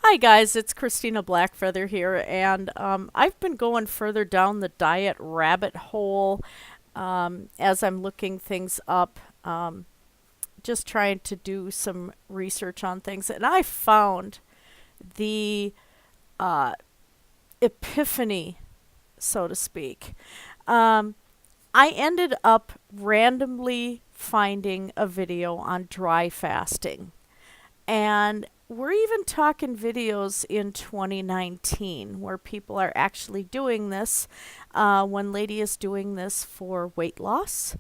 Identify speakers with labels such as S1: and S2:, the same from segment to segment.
S1: Hi guys, it's Christina Blackfeather here, and I've been going further down the diet rabbit hole as I'm looking things up, just trying to do some research on things, and I found the uh, epiphany, so to speak. Um, I ended up randomly finding a video on dry fasting. And we're even talking videos in 2019 where people are actually doing this. One lady is doing this for weight loss.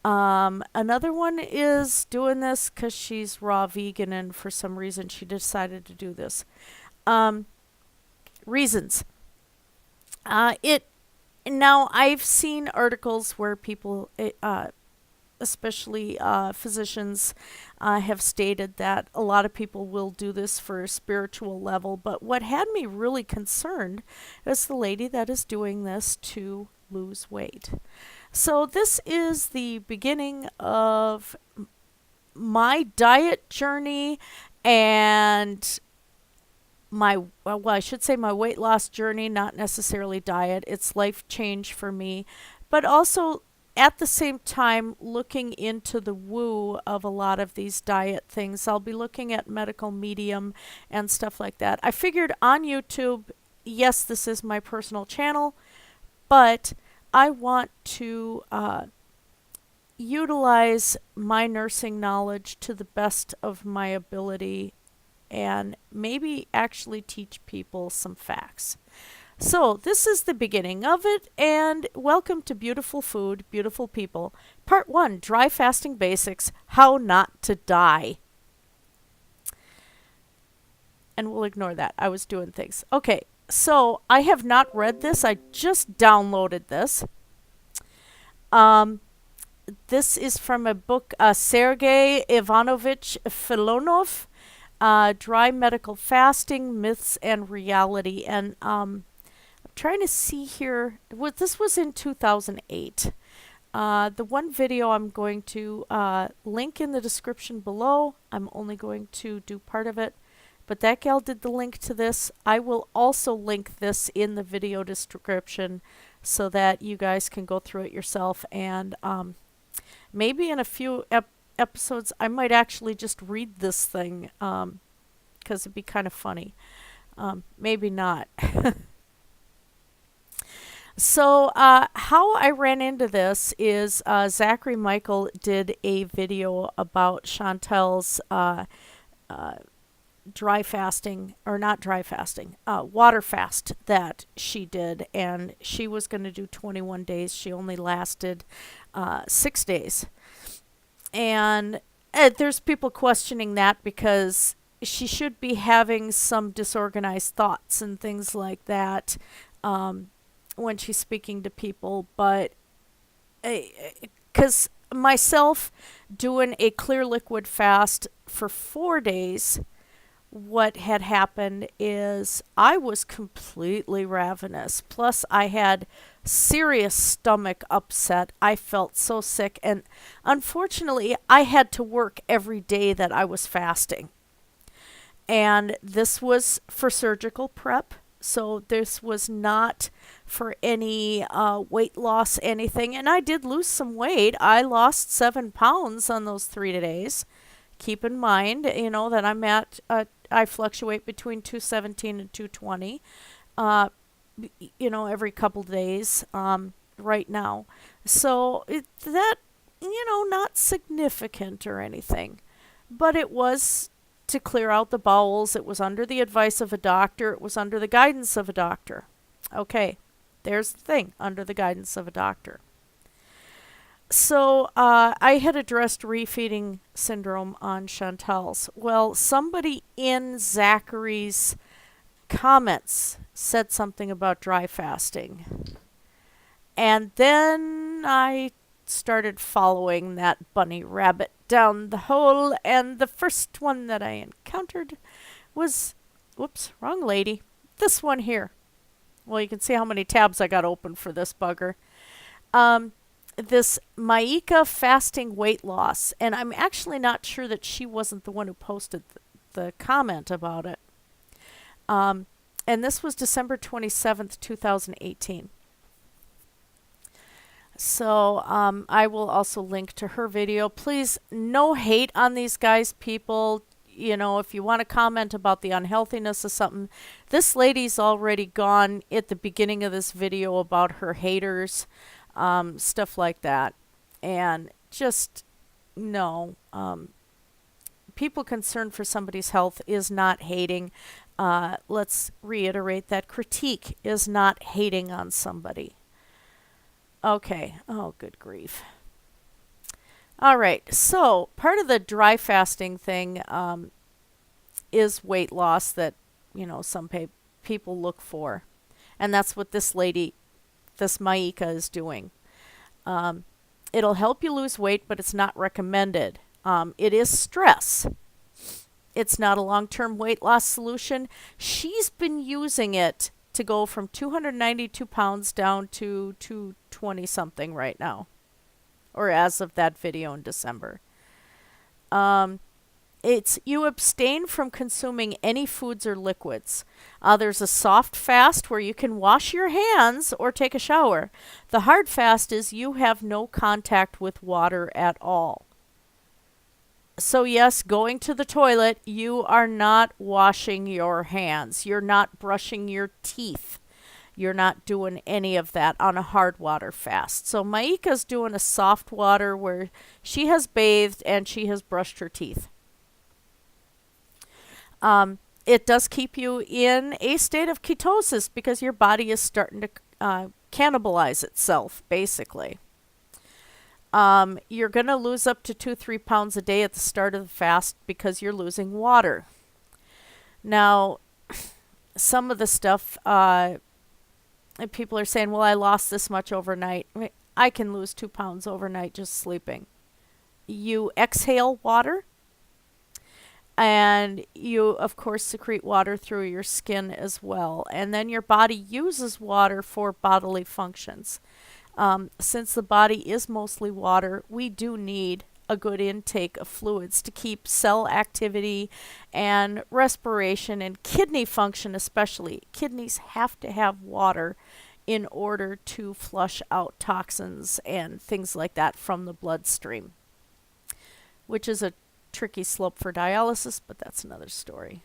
S1: Another one is doing this because she's raw vegan and for some reason she decided to do this. Um, Reasons. It Now I've seen articles where people especially physicians, have stated that a lot of people will do this for a spiritual level. But what had me really concerned is the lady that is doing this to lose weight. So, this is the beginning of my diet journey and I should say my weight loss journey, not necessarily diet. It's life change for me, but also at the same time looking into the woo of a lot of these diet things. I'll be looking at medical medium and stuff like that. I figured on YouTube, yes, this is my personal channel, but I want to utilize my nursing knowledge to the best of my ability and maybe actually teach people some facts. So, this is the beginning of it, and welcome to Beautiful Food, Beautiful People. Part 1, Dry Fasting Basics, How Not to Die. And we'll ignore that. I was doing things. Okay, so I have not read this. I just downloaded this. Um, this is from a book, Sergey Ivanovich Filonov, Dry Medical Fasting, Myths and Reality. And trying to see here. This was in 2008. The one video I'm going to link in the description below. I'm only going to do part of it, but that gal did the link to this. I will also link this in the video description so that you guys can go through it yourself. And maybe in a few episodes, I might actually just read this thing because it'd be kind of funny. Maybe not. So, how I ran into this is Zachary Michael did a video about Chantal's dry fasting, or not dry fasting, water fast that she did, and she was going to do 21 days. She only lasted 6 days. And there's people questioning that because she should be having some disorganized thoughts and things like that. When she's speaking to people, but because myself doing a clear liquid fast for 4 days, what had happened is I was completely ravenous. Plus, I had serious stomach upset. I felt so sick, and unfortunately, I had to work every day that I was fasting. And this was for surgical prep. So this was not for any weight loss, anything. And I did lose some weight. I lost 7 pounds on those 3 days. Keep in mind, that I fluctuate between 217 and 220, every couple days right now. So not significant or anything. But it was to clear out the bowels. It was under the advice of a doctor. It was under the guidance of a doctor. Okay, there's the thing, under the guidance of a doctor. So I had addressed refeeding syndrome on Chantal's. Well, somebody in Zachary's comments said something about dry fasting. And then I started following that bunny rabbit down the hole, and the first one that I encountered was, whoops, wrong lady, this one here. Well, you can see how many tabs I got open for this bugger. This Meika fasting weight loss, and I'm actually not sure that she wasn't the one who posted the comment about it. And this was December 27th, 2018. So I will also link to her video. Please, no hate on these guys, people. You know, if you want to comment about the unhealthiness of something, this lady's already gone at the beginning of this video about her haters, stuff like that. And just, no. People concerned for somebody's health is not hating. Let's reiterate that critique is not hating on somebody. Okay. Oh, good grief. All right. So part of the dry fasting thing is weight loss that, you know, some people look for. And that's what this lady, this Meika, is doing. It'll help you lose weight, but it's not recommended. It is stress. It's not a long-term weight loss solution. She's been using it to go from 292 pounds down to 220 something right now, or as of that video in December. It's you abstain from consuming any foods or liquids. There's a soft fast where you can wash your hands or take a shower. The hard fast is you have no contact with water at all. So yes, going to the toilet, you are not washing your hands. You're not brushing your teeth. You're not doing any of that on a hard water fast. So Meika's doing a soft water where she has bathed and she has brushed her teeth. It does keep you in a state of ketosis because your body is starting to cannibalize itself, basically. You're going to lose up to 2-3 pounds a day at the start of the fast because you're losing water. Now, some of the stuff, people are saying, well, I lost this much overnight. I can lose 2 pounds overnight just sleeping. You exhale water, and you, of course, secrete water through your skin as well. And then your body uses water for bodily functions. Since the body is mostly water, we do need a good intake of fluids to keep cell activity and respiration and kidney function especially. Kidneys have to have water in order to flush out toxins and things like that from the bloodstream, which is a tricky slope for dialysis, but that's another story.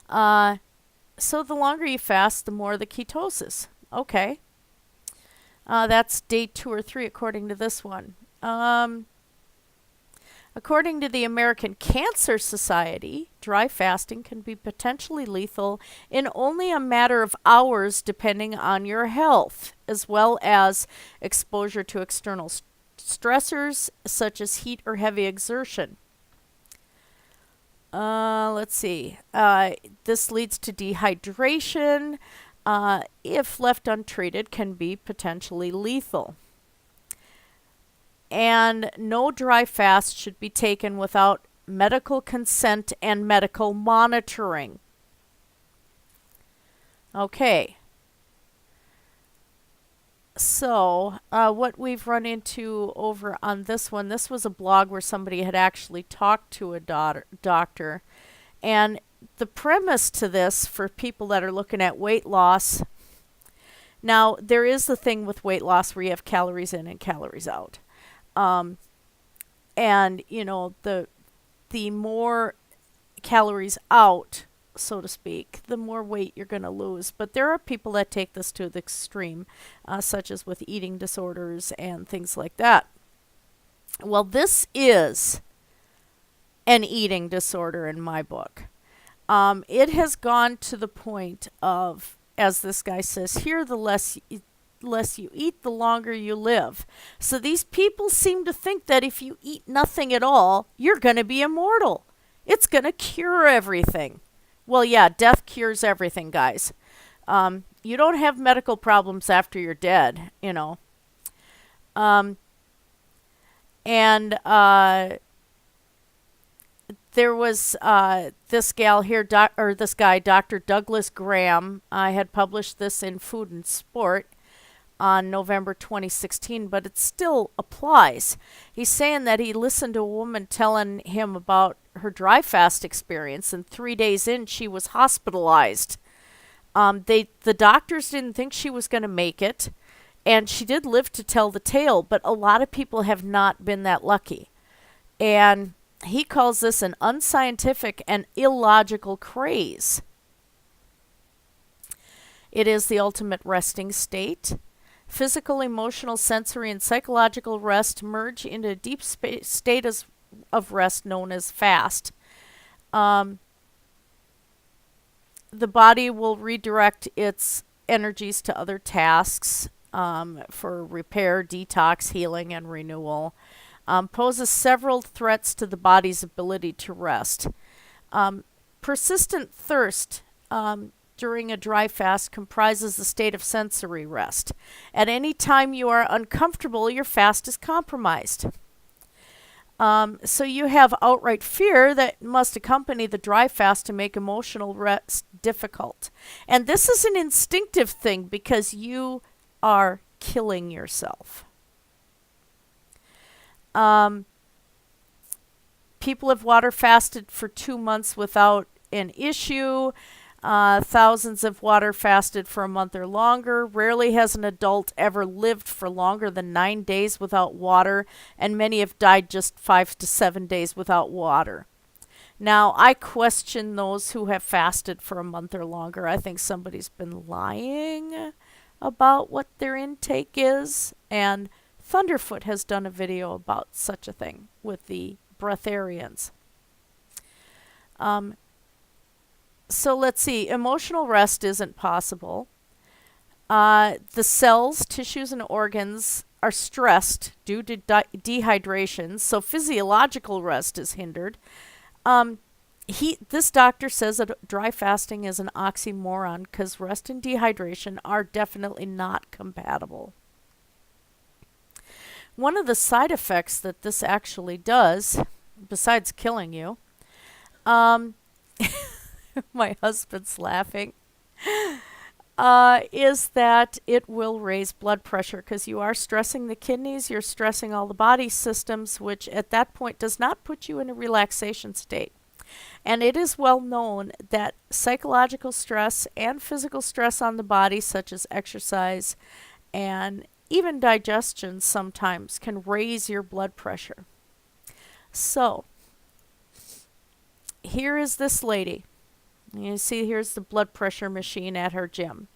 S1: So the longer you fast, the more the ketosis. Okay. That's day 2 or 3 according to this one. According to the American Cancer Society, dry fasting can be potentially lethal in only a matter of hours depending on your health, as well as exposure to external stressors such as heat or heavy exertion. Let's see. This leads to dehydration. If left untreated, can be potentially lethal. And no dry fast should be taken without medical consent and medical monitoring. Okay. So, what we've run into over on this one, this was a blog where somebody had actually talked to a doctor. And the premise to this for people that are looking at weight loss, now there is the thing with weight loss where you have calories in and calories out. And, you know, the more calories out, so to speak, the more weight you're going to lose. But there are people that take this to the extreme, such as with eating disorders and things like that. Well, this is an eating disorder in my book. It has gone to the point of, as this guy says here, the less you eat, the longer you live. So these people seem to think that if you eat nothing at all, you're going to be immortal. It's going to cure everything. Well, yeah, death cures everything, guys. You don't have medical problems after you're dead, you know. There was this gal here, this guy, Dr. Douglas Graham. I had published this in Food and Sport. on November 2016, but it still applies. He's saying that he listened to a woman telling him about her dry fast experience, and 3 days in, she was hospitalized. The doctors didn't think she was going to make it, and she did live to tell the tale, but a lot of people have not been that lucky. And he calls this an unscientific and illogical craze. It is the ultimate resting state. Physical, emotional, sensory, and psychological rest merge into a deep state of rest known as fast. The body will redirect its energies to other tasks for repair, detox, healing, and renewal. Poses several threats to the body's ability to rest. Persistent thirst during a dry fast comprises the state of sensory rest. At any time you are uncomfortable, your fast is compromised. So you have outright fear that must accompany the dry fast to make emotional rest difficult. And this is an instinctive thing because you are killing yourself. People have water fasted for 2 months without an issue. Thousands have water fasted for a month or longer. Rarely has an adult ever lived for longer than 9 days without water, and many have died just 5 to 7 days without water. Now, I question those who have fasted for a month or longer. I think somebody's been lying about what their intake is, and Thunderfoot has done a video about such a thing with the breatharians. So let's see. Emotional rest isn't possible. The cells, tissues, and organs are stressed due to dehydration, so physiological rest is hindered. This doctor says that dry fasting is an oxymoron because rest and dehydration are definitely not compatible. One of the side effects that this actually does, besides killing you, my husband's laughing, is that it will raise blood pressure because you are stressing the kidneys, you're stressing all the body systems, which at that point does not put you in a relaxation state. And it is well known that psychological stress and physical stress on the body, such as exercise and even digestion sometimes, can raise your blood pressure. So, here is this lady. You see, here's the blood pressure machine at her gym.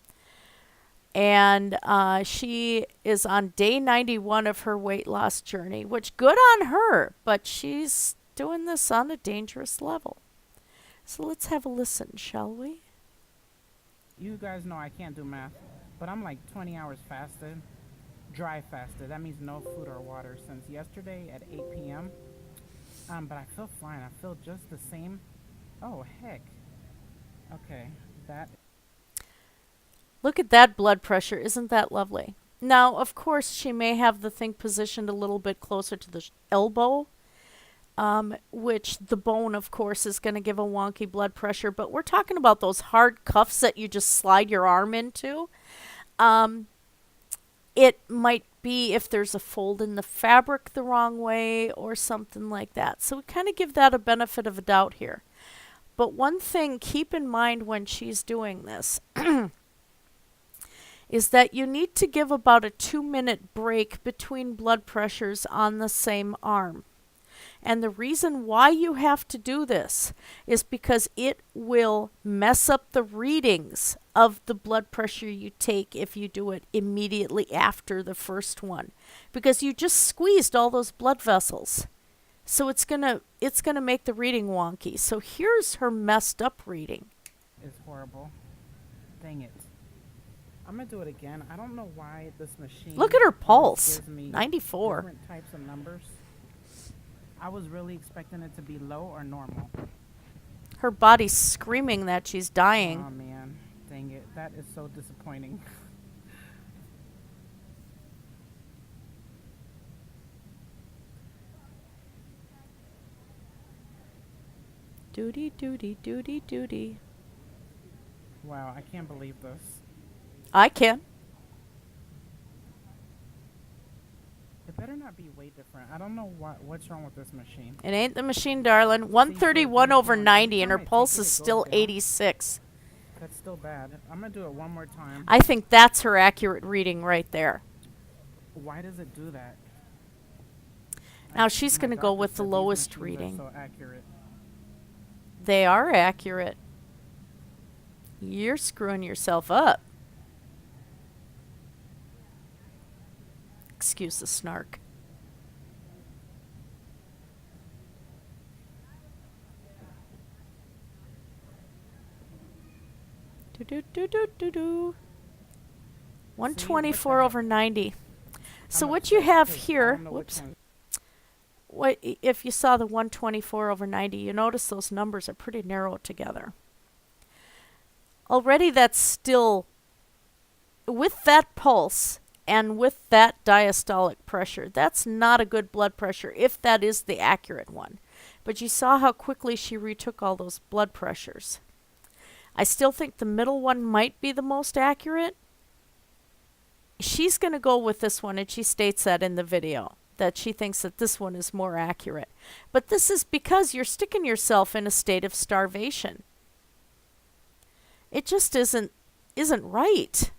S1: And she is on day 91 of her weight loss journey, which good on her, but she's doing this on a dangerous level. So let's have a listen, shall we?
S2: You guys know I can't do math, but I'm like 20 hours fasted, dry fasted. That means no food or water since yesterday at 8 p.m. But I feel fine. I feel just the same. Oh, heck. Okay, that.
S1: Look at that blood pressure. Isn't that lovely? Now, of course, she may have the thing positioned a little bit closer to the elbow, which the bone, of course, is going to give a wonky blood pressure. But we're talking about those hard cuffs that you just slide your arm into. It might be if there's a fold in the fabric the wrong way or something like that. So we kind of give that a benefit of a doubt here. But one thing, keep in mind when she's doing this is that you need to give about a 2-minute break between blood pressures on the same arm. And the reason why you have to do this is because it will mess up the readings of the blood pressure you take if you do it immediately after the first one, because you just squeezed all those blood vessels. So it's gonna make the reading wonky. So here's her messed up reading.
S2: Is horrible. Dang it. I'm gonna do it again. I don't know why this machine.
S1: Look at her pulse.
S2: Gives me
S1: 94.
S2: different types of numbers. I was really expecting it to be low or normal.
S1: Her body's screaming that she's dying.
S2: Oh man, dang it. That is so disappointing.
S1: Duty, duty, duty, duty.
S2: Wow, I can't believe this.
S1: I can.
S2: It better not be way different. I don't know what's wrong with this machine.
S1: It ain't the machine, darling.
S2: See, look,
S1: 131
S2: it's
S1: over
S2: going. Every
S1: 90, and
S2: time
S1: her
S2: I take
S1: pulse
S2: it,
S1: is
S2: it goes
S1: still
S2: down.
S1: 86.
S2: That's still bad. I'm gonna do it one more time.
S1: I think that's her accurate reading right there.
S2: Why does it do that?
S1: Now she's
S2: My
S1: going to go
S2: doctor
S1: with the
S2: said these
S1: lowest
S2: machines are
S1: reading.
S2: so accurate.
S1: They are accurate. You're screwing yourself up. Excuse the snark. Do do do do do do. 124
S2: heck?
S1: over 90. So
S2: I'm
S1: what you
S2: upset
S1: have
S2: 'cause I
S1: here,
S2: don't know which
S1: whoops.
S2: one-
S1: What if you saw the 124 over 90, you notice those numbers are pretty narrow together. Already that's still, with that pulse and with that diastolic pressure, that's not a good blood pressure if that is the accurate one. But you saw how quickly she retook all those blood pressures. I still think the middle one might be the most accurate. She's going to go with this one, and she states that in the video, that she thinks that this one is more accurate. But this is because you're sticking yourself in a state of starvation. It just isn't right.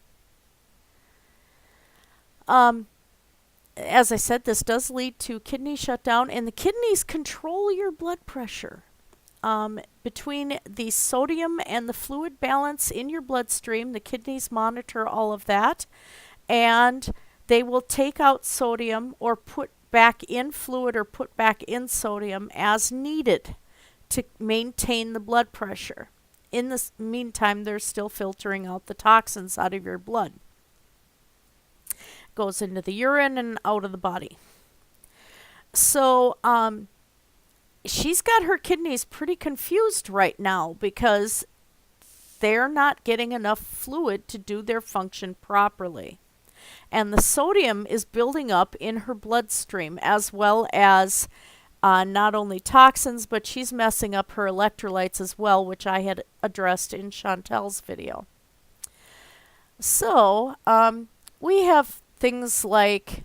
S1: As I said, this does lead to kidney shutdown, and the kidneys control your blood pressure. Between the sodium and the fluid balance in your bloodstream, the kidneys monitor all of that, and they will take out sodium or put back in fluid or put back in sodium as needed to maintain the blood pressure. In the meantime, they're still filtering out the toxins out of your blood. Goes into the urine and out of the body. So, she's got her kidneys pretty confused right now because they're not getting enough fluid to do their function properly. And the sodium is building up in her bloodstream, as well as not only toxins, but she's messing up her electrolytes as well, which I had addressed in Chantal's video. So, we have things like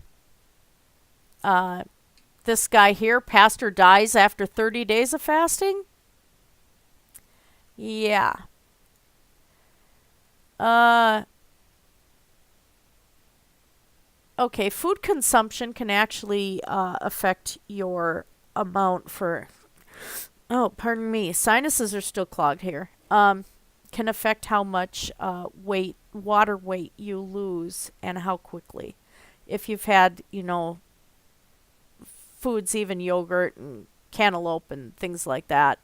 S1: this guy here, pastor dies after 30 days of fasting. Yeah. Okay, food consumption can actually affect your amount for... Oh, pardon me. Sinuses are still clogged here. Can affect how much water weight you lose and how quickly. If you've had, foods, even yogurt and cantaloupe and things like that,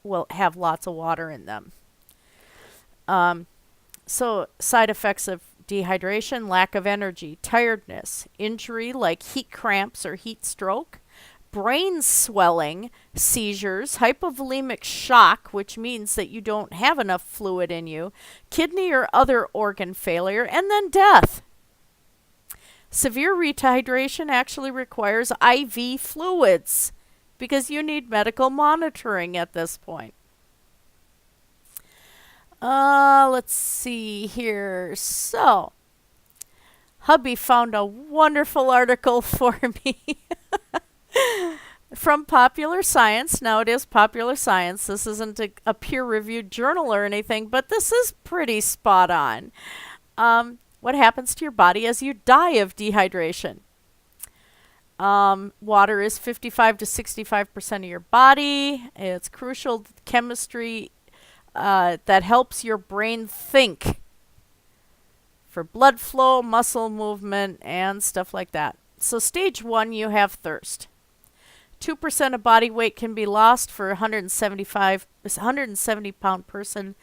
S1: will have lots of water in them. So side effects of dehydration: lack of energy, tiredness, injury like heat cramps or heat stroke, brain swelling, seizures, hypovolemic shock, which means that you don't have enough fluid in you, kidney or other organ failure, and then death. Severe rehydration actually requires IV fluids because you need medical monitoring at this point. Let's see here. So, hubby found a wonderful article for me from Popular Science. Now, it is Popular Science. This isn't a peer-reviewed journal or anything, but this is pretty spot on. What happens to your body as you die of dehydration? Water is 55 to 65% of your body. It's crucial chemistry that helps your brain think for blood flow, muscle movement, and stuff like that. So stage 1, you have thirst. 2% of body weight can be lost for a 170 pound person.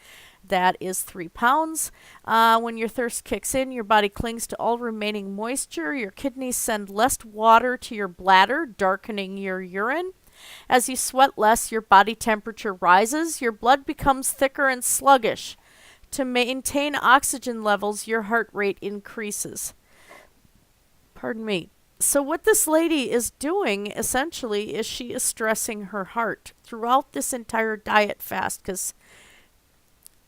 S1: That is 3 pounds. When your thirst kicks in, your body clings to all remaining moisture. Your kidneys send less water to your bladder, darkening your urine. As you sweat less, your body temperature rises. Your blood becomes thicker and sluggish. To maintain oxygen levels, your heart rate increases. Pardon me. So what this lady is doing, essentially, is she is stressing her heart throughout this entire diet fast, because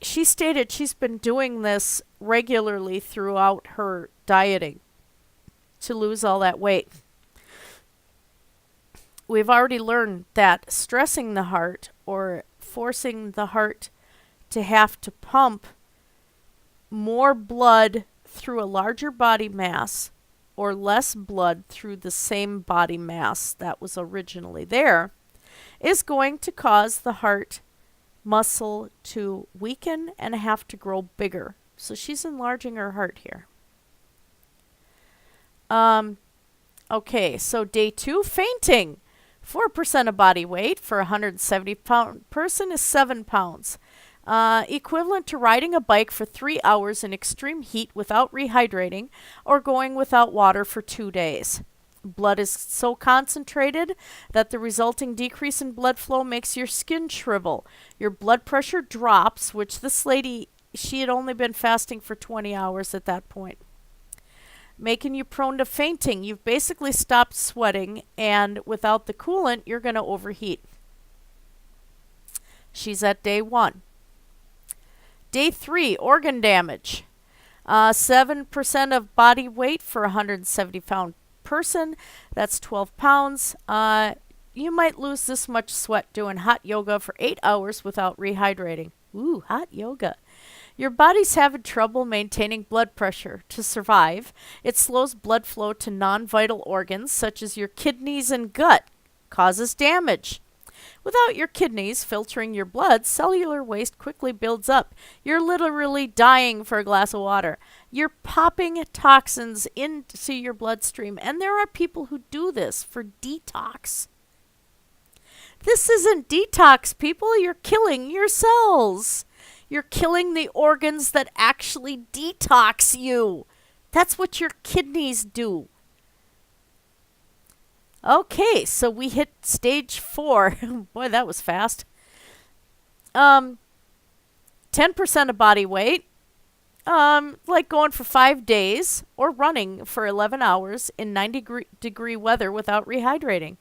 S1: she stated she's been doing this regularly throughout her dieting to lose all that weight. we've already learned that stressing the heart or forcing the heart to have to pump more blood through a larger body mass or less blood through the same body mass that was originally there is going to cause the heart muscle to weaken and have to grow bigger. So she's enlarging her heart here. Okay, so day 2, fainting. 4% of body weight for a 170-pound person is 7 pounds. Equivalent to riding a bike for 3 hours in extreme heat without rehydrating or going without water for 2 days. Blood is so concentrated that the resulting decrease in blood flow makes your skin shrivel. Your blood pressure drops, which this lady, she had only been fasting for 20 hours at that point, making you prone to fainting. You've basically stopped sweating, and without the coolant, you're going to overheat. She's at day 1. Day 3, organ damage. 7% of body weight for a 170-pound person. That's 12 pounds. You might lose this much sweat doing hot yoga for 8 hours without rehydrating. Ooh, hot yoga. Your body's having trouble maintaining blood pressure. To survive, it slows blood flow to non-vital organs such as your kidneys and gut, causes damage. Without your kidneys filtering your blood, cellular waste quickly builds up. You're literally dying for a glass of water. You're popping toxins into your bloodstream, and there are people who do this for detox. This isn't detox, people. You're killing your cells. You're killing the organs that actually detox you. That's what your kidneys do. Okay, so we hit stage 4. Boy, that was fast. 10% of body weight. Like going for 5 days or running for 11 hours in 90-degree weather without rehydrating.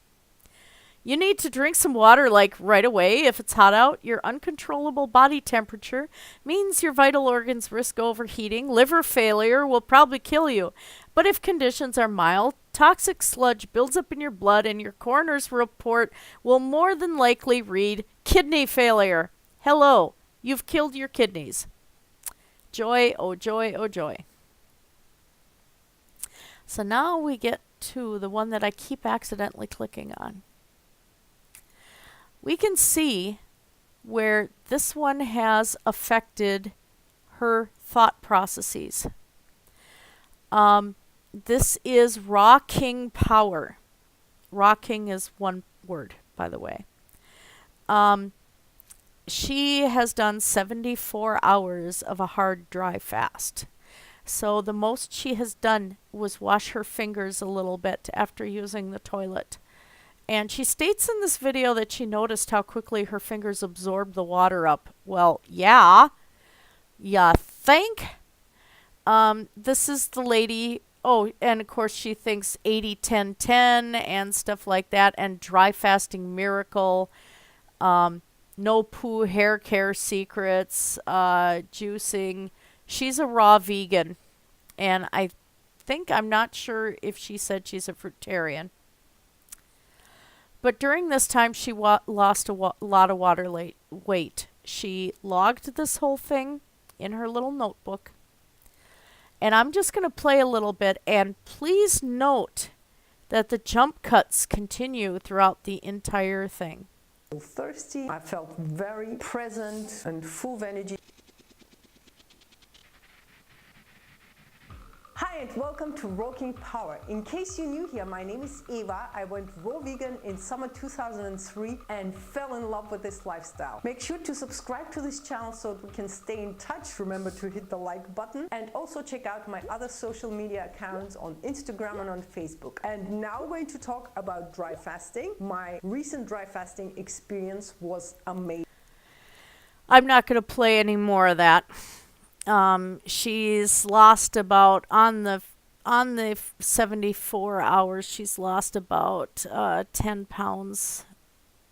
S1: You need to drink some water like right away if it's hot out. Your uncontrollable body temperature means your vital organs risk overheating. Liver failure will probably kill you. But if conditions are mild, toxic sludge builds up in your blood and your coroner's report will more than likely read kidney failure. Hello, you've killed your kidneys. Joy, oh joy, oh joy. So now we get to the one that I keep accidentally clicking on. We can see where this one has affected her thought processes. This is Rawking power. Rawking is one word, by the way. She has done 74 hours of a hard, dry fast. So the most she has done was wash her fingers a little bit after using the toilet. And she states in this video that she noticed how quickly her fingers absorbed the water up. Well, yeah. You think? This is the lady. Oh, and of course she thinks 80-10-10 and stuff like that. And dry fasting miracle. No poo hair care secrets. Juicing. She's a raw vegan. And I'm not sure if she said she's a fruitarian. But during this time, she lost a lot of water weight. She logged this whole thing in her little notebook. And I'm just going to play a little bit. And please note that the jump cuts continue throughout the entire thing.
S3: Thirsty. I felt very present and full of energy. Hi and welcome to Rawking Power. In case you're new here, my name is Eva. I went raw vegan in summer 2003 and fell in love with this lifestyle. Make sure to subscribe to this channel so that we can stay in touch. Remember to hit the like button and also check out my other social media accounts on Instagram and on Facebook. And now we're going to talk about dry fasting. My recent dry fasting experience was amazing.
S1: I'm not going to play any more of that. She's lost about on the 74 hours, she's lost about 10 pounds,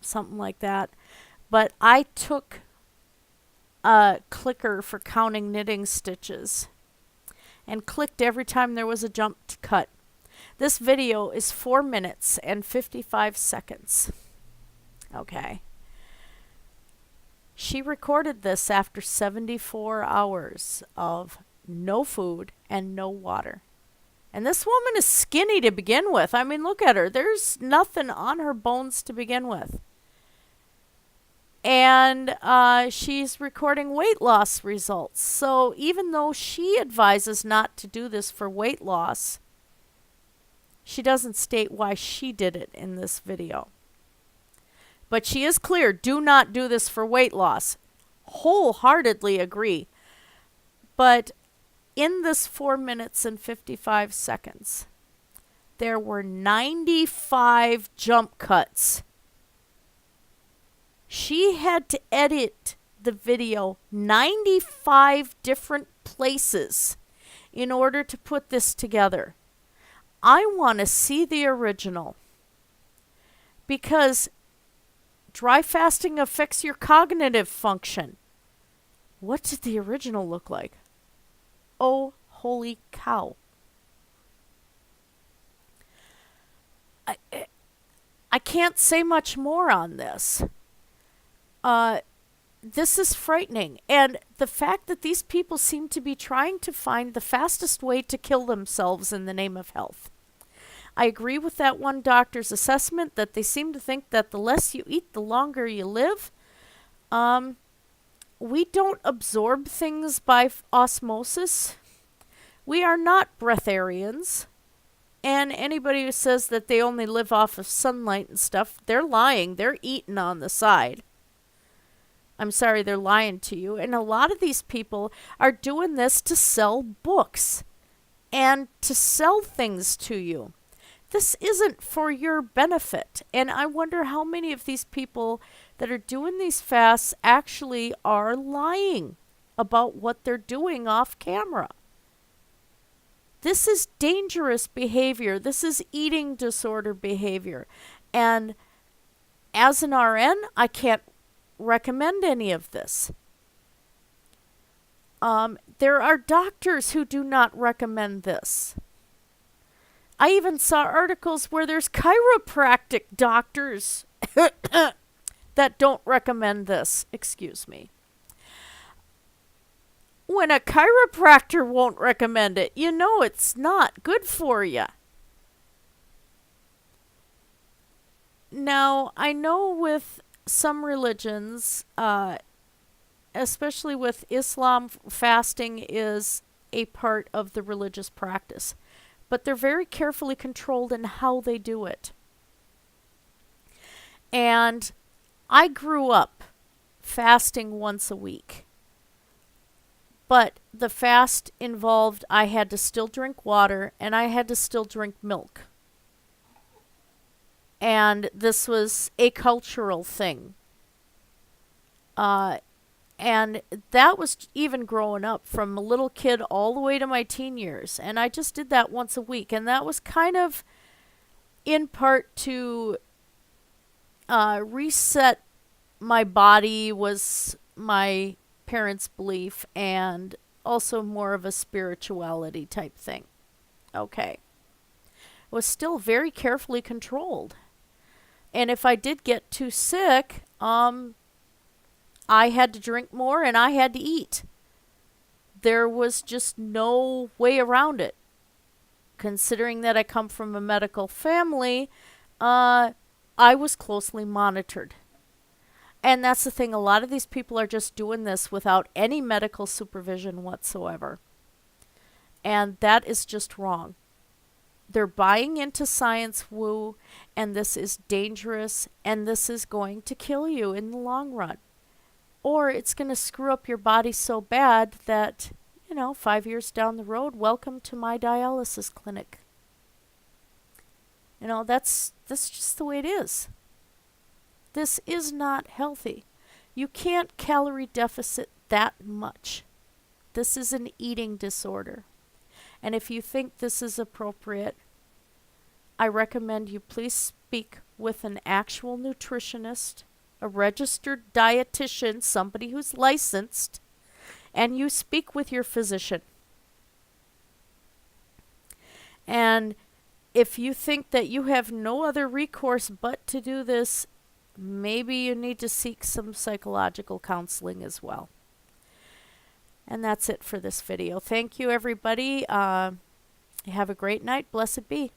S1: something like that. But I took a clicker for counting knitting stitches and clicked every time there was a jump cut. This video is 4 minutes and 55 seconds. Okay. She recorded this after 74 hours of no food and no water. And this woman is skinny to begin with. I mean, look at her. There's nothing on her bones to begin with. And she's recording weight loss results. So even though she advises not to do this for weight loss, she doesn't state why she did it in this video. But she is clear, do not do this for weight loss. Wholeheartedly agree. But in this 4 minutes and 55 seconds, there were 95 jump cuts. She had to edit the video 95 different places in order to put this together. I want to see the original, because dry fasting affects your cognitive function. What did the original look like? Oh, holy cow. I can't say much more on this. This is frightening. And the fact that these people seem to be trying to find the fastest way to kill themselves in the name of health. I agree with that one doctor's assessment that they seem to think that the less you eat, the longer you live. We don't absorb things by osmosis. We are not breatharians. And anybody who says that they only live off of sunlight and stuff, they're lying. They're eating on the side. I'm sorry, they're lying to you. And a lot of these people are doing this to sell books and to sell things to you. This isn't for your benefit. And I wonder how many of these people that are doing these fasts actually are lying about what they're doing off camera. This is dangerous behavior. This is eating disorder behavior. And as an RN, I can't recommend any of this. There are doctors who do not recommend this. I even saw articles where there's chiropractic doctors that don't recommend this. Excuse me. When a chiropractor won't recommend it, you know it's not good for you. Now, I know with some religions, especially with Islam, fasting is a part of the religious practice. But they're very carefully controlled in how they do it. And I grew up fasting once a week. But the fast involved I had to still drink water and I had to still drink milk. And this was a cultural thing. And that was even growing up from a little kid all the way to my teen years. And I just did that once a week. And that was kind of in part to reset my body, was my parents' belief, and also more of a spirituality type thing. Okay. It was still very carefully controlled. And if I did get too sick, I had to drink more and I had to eat. There was just no way around it. Considering that I come from a medical family, I was closely monitored. And that's the thing, a lot of these people are just doing this without any medical supervision whatsoever. And that is just wrong. They're buying into science woo, and this is dangerous, and this is going to kill you in the long run. Or it's going to screw up your body so bad that, 5 years down the road, welcome to my dialysis clinic. That's just the way it is. This is not healthy. You can't calorie deficit that much. This is an eating disorder. And if you think this is appropriate, I recommend you please speak with an actual nutritionist, a registered dietitian, somebody who's licensed, and you speak with your physician. And if you think that you have no other recourse but to do this, maybe you need to seek some psychological counseling as well. And that's it for this video. Thank you, everybody. Have a great night. Blessed be.